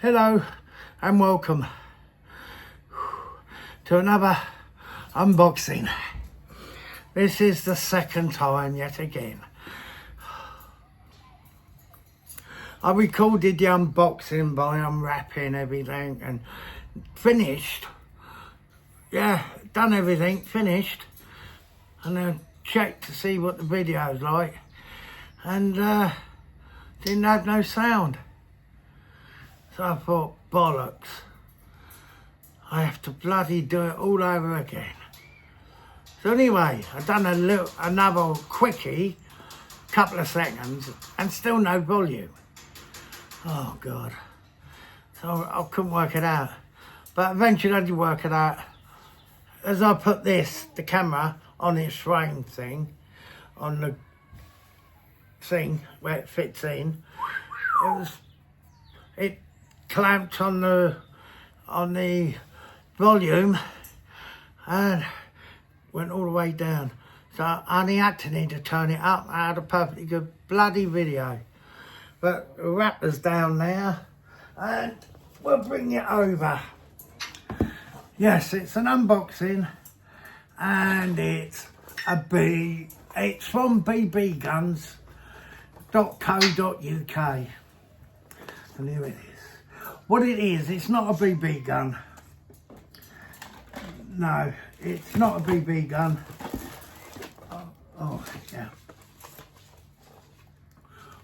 Hello and welcome to another unboxing. This is the second time yet again. I recorded the unboxing by unwrapping everything and finished. Yeah, done everything, finished. And then checked to see what the video's like. And didn't have no sound. So I thought, bollocks. I have to bloody do it all over again. So anyway, I've done another quickie, couple of seconds, and still no volume. Oh God. So I couldn't work it out. But eventually I did work it out. As I put the camera on its frame thing, on the thing where it fits in, it clamped on the volume and went all the way down. So I only had to turn it up. I had a perfectly good bloody video. But the wrapper's down there and we'll bring it over. Yes, it's an unboxing and it's from BBguns4Less.co.uk. And here it is. What it is, it's not a BB gun. No, it's not a BB gun. Oh, yeah.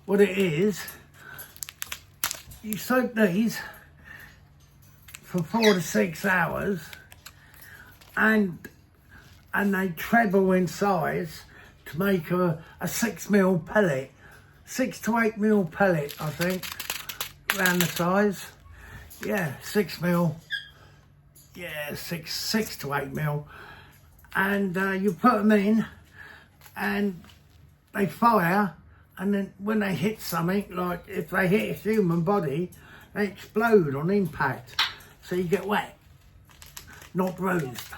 What it is, you soak these for 4 to 6 hours and they treble in size to make a 6mm pellet. 6 to 8mm pellet, I think, around the size. Yeah, 6mm. Yeah, 6 to 8mm. And you put them in and they fire, and then when they hit something, like if they hit a human body, they explode on impact. So you get wet, not bruised.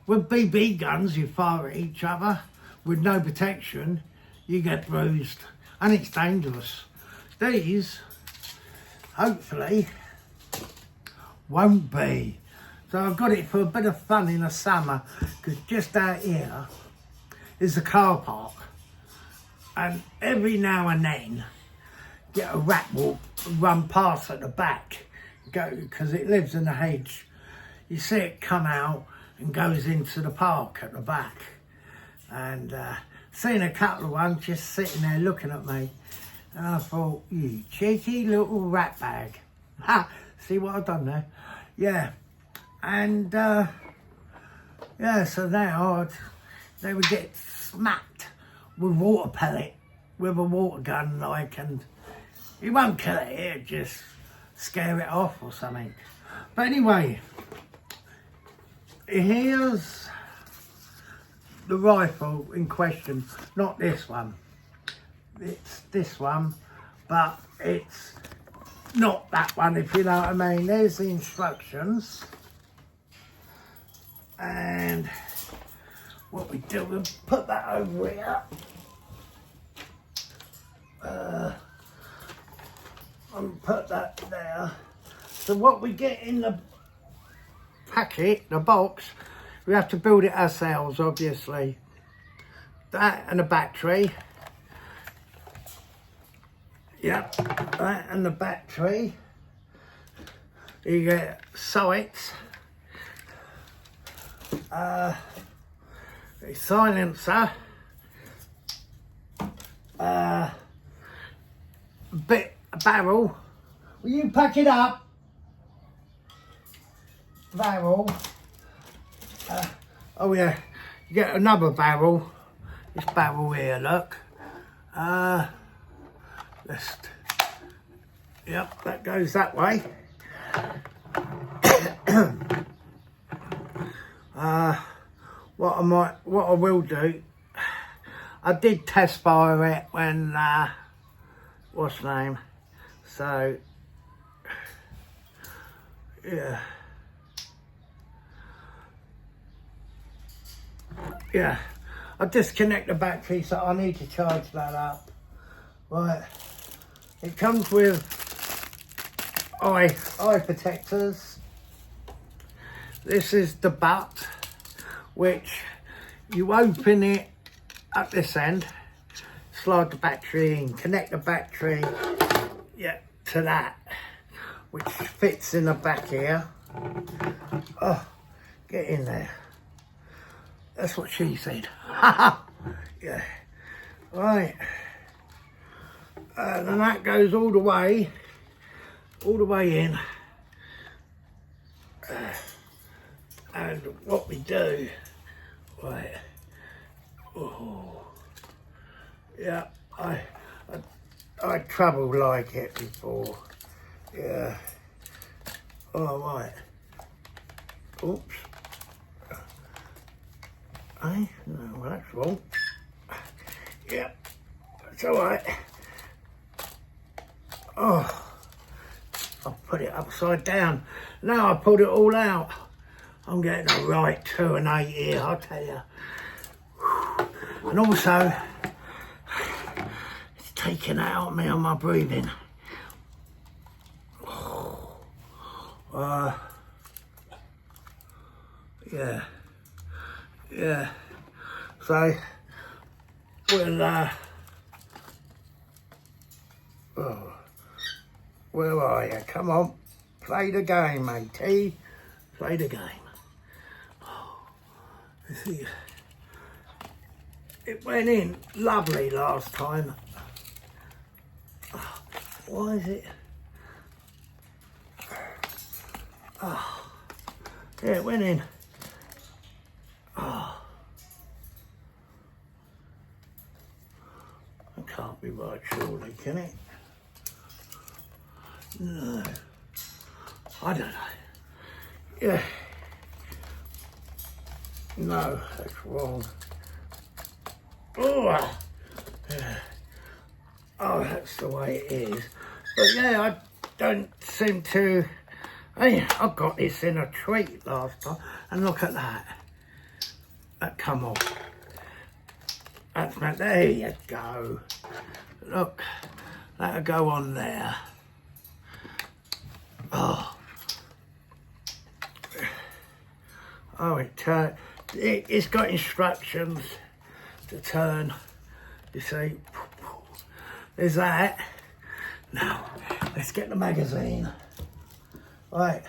With BB guns, you fire at each other with no protection, you get bruised, and it's dangerous. These, hopefully, won't be. So I've got it for a bit of fun in the summer, because just out here is a car park, and every now and then get a rat will run past at the back, because it lives in the hedge. You see it come out and goes into the park at the back, and seen a couple of ones just sitting there looking at me, and I thought, you cheeky little rat bag. Ha! See what I've done there? Yeah. And yeah, so now they would get smacked with water pellet, with a water gun, like, and it won't kill it, it'll just scare it off or something. But anyway, here's the rifle in question. Not this one, it's this one, but it's not that one, if you know what I mean. There's the instructions, and what we do, we'll put that over here. And put that there. So what we get in the packet, the box, we have to build it ourselves, obviously. That and a battery. Yep, that and the battery. You get sights, a silencer, a barrel. Will you pack it up? Barrel. Oh yeah, you get another barrel. This barrel here, look. Yep, that goes that way. What I will do, I did test fire it when what's the name? So yeah. Yeah. I disconnect the battery, so I need to charge that up. Right. It comes with eye protectors. This is the butt, which you open it at this end, slide the battery in, connect the battery, yeah, to that, which fits in the back here. Oh, get in there. That's what she said. Yeah. Right. And that goes all the way in. And what we do, right, oh, yeah, I trouble like it before, yeah, all right, oops, no, well, that's wrong, yeah, it's all right, oh, I'll put it upside down, now I pulled it all out. I'm getting a right 2 and 8 here, I'll tell you. And also, it's taking out of me on my breathing. Yeah. So, we'll, where are you? Come on, play the game, matey. Play the game. See, it went in lovely last time. Why is it? Oh, yeah, it went in. Oh, that can't be right, surely, can it? No, I don't know. Yeah. No, that's wrong. Oh, yeah. Oh, that's the way it is. But yeah, I don't seem to. Hey, I got this in a treat last time, and look at that. That come off. That's meant. There you go. Look, that'll go on there. Oh. Oh, it's got instructions to turn, you see. There's that. Now, let's get the magazine. Right.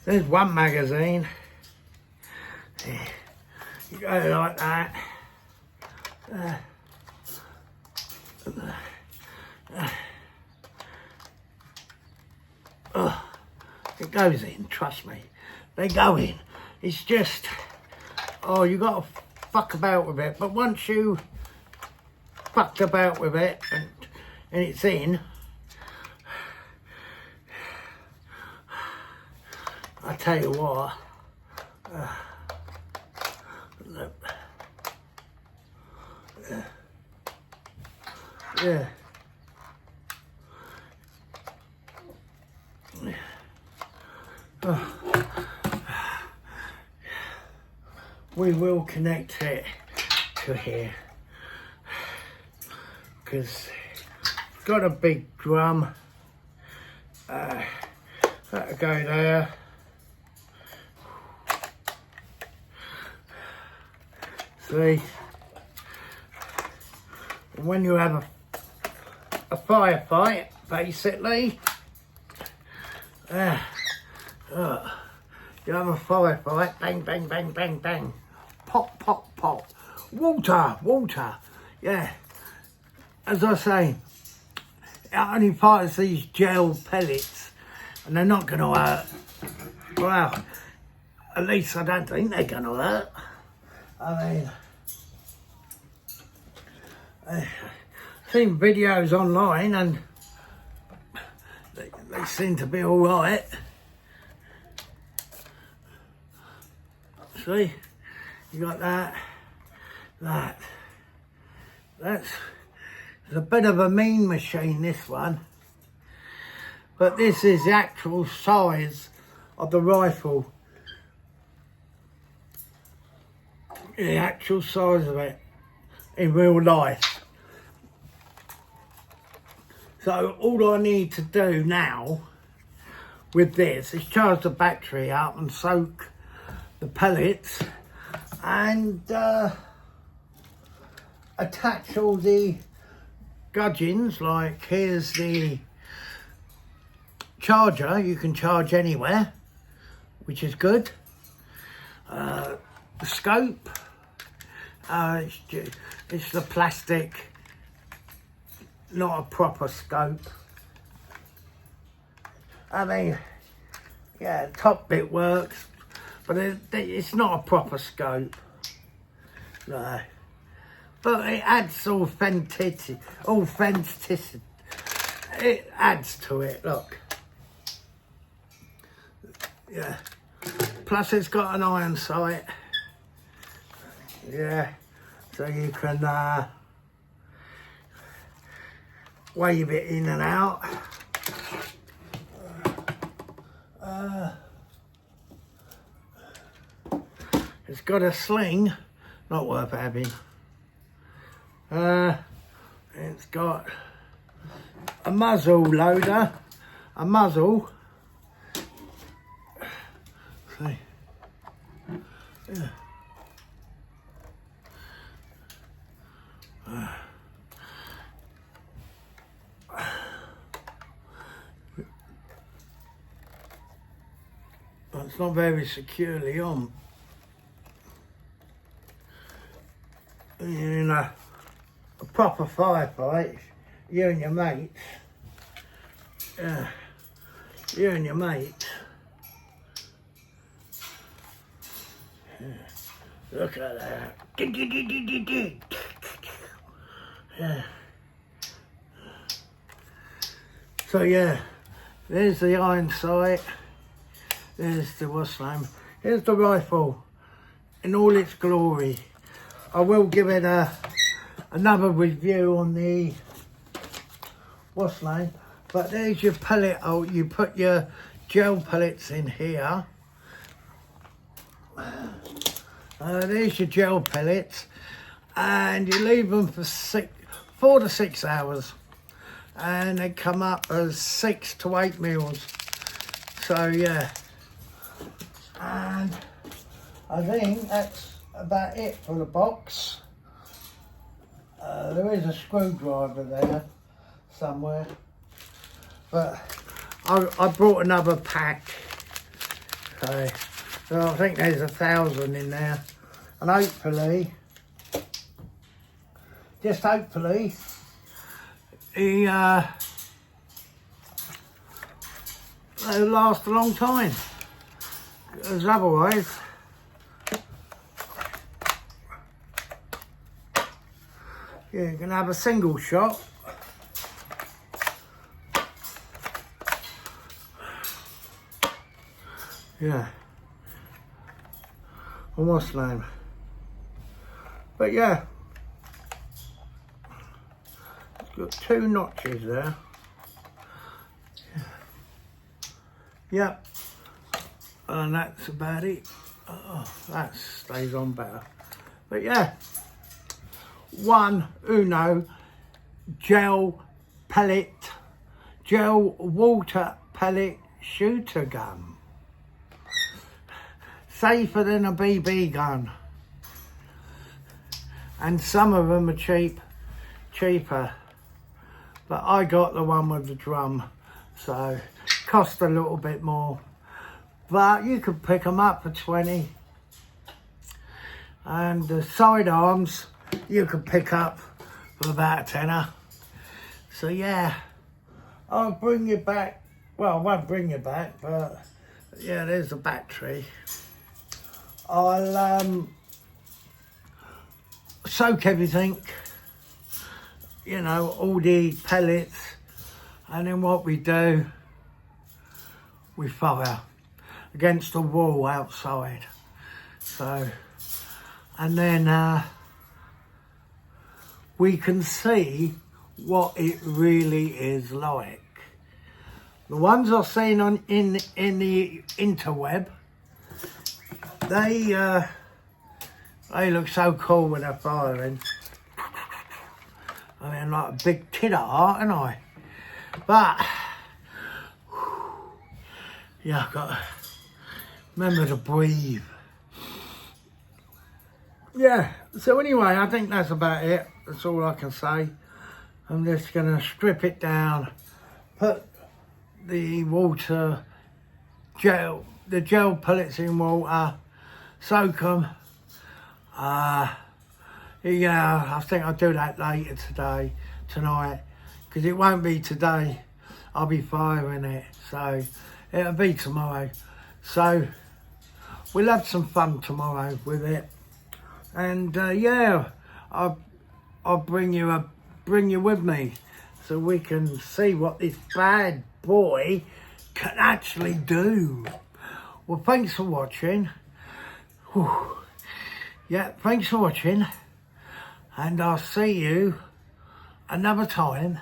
There's one magazine. You go like that. It goes in, trust me. They go in. It's just, oh, you got to fuck about with it. But once you fucked about with it and it's in, I tell you what, look. Yeah. Oh. We will connect it to here because it's got a big drum. That'll go there. See, when you have a firefight, basically, you have a firefight, bang, bang, bang, bang, bang, pop, pop, pop, water, yeah. As I say, it only fires these gel pellets, and they're not going to hurt. Well, at least I don't think they're going to hurt. I mean, I've seen videos online and they seem to be all right. See, you got that's a bit of a mean machine, this one, but this is the actual size of the rifle. the actual size of it in real life. So all I need to do now with this is charge the battery up and soak the pellets and attach all the gudgeons. Like, here's the charger, you can charge anywhere, which is good. The scope, it's the plastic, not a proper scope. I mean, yeah, top bit works, but it's not a proper scope. No. But it adds authenticity. It adds to it, look. Yeah. Plus it's got an iron sight. Yeah. So you can wave it in and out. It's got a sling, not worth having. It's got a muzzle loader, a muzzle. See, yeah. It's not very securely on. In a proper firefight, you and your mates, look at that. Yeah. So yeah, there's the iron sight, there's the what's name, here's the rifle in all its glory. I will give it another review on the what's name, but there's your pellet. Oh, you put your gel pellets in here. There's your gel pellets, and you leave them for 4 to 6 hours, and they come up as 6 to 8 mils. So yeah, and I think that's about it for the box. There is a screwdriver there somewhere, but I brought another pack. So I think there's 1,000 in there, and hopefully, just hopefully, they'll last a long time, because otherwise you're going to have a single shot. Yeah. And what's the name? But yeah. It's got 2 notches there. Yep. And that's about it. Oh, that stays on better. But yeah. 1 Uno gel water pellet shooter gun. Safer than a BB gun. And some of them are cheaper. But I got the one with the drum, so cost a little bit more. But you could pick them up for 20. And the sidearms you could pick up for about a tenner. So yeah, I'll bring you back. Well, I won't bring you back, but yeah, there's the battery. I'll soak everything, you know, all the pellets, and then what we do, we fire against the wall outside. So, and then we can see what it really is like. The ones I've seen on in the interweb, They look so cool when they're firing. I mean, like a big tit at heart, ain't I? But, yeah, I've got to remember to breathe. Yeah, so anyway, I think that's about it. That's all I can say. I'm just going to strip it down, put the water, the gel pellets in water, soak them. Yeah, I think I'll do that later tonight, because it won't be today. I'll be firing it, so it'll be tomorrow. So we'll have some fun tomorrow with it, and yeah, I'll bring you with me so we can see what this bad boy can actually do. Well, thanks for watching. Whew. Yeah, thanks for watching. And I'll see you another time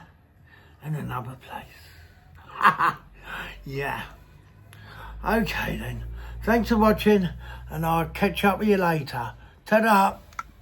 in another place. Yeah. Okay then. Thanks for watching, and I'll catch up with you later. Ta-da!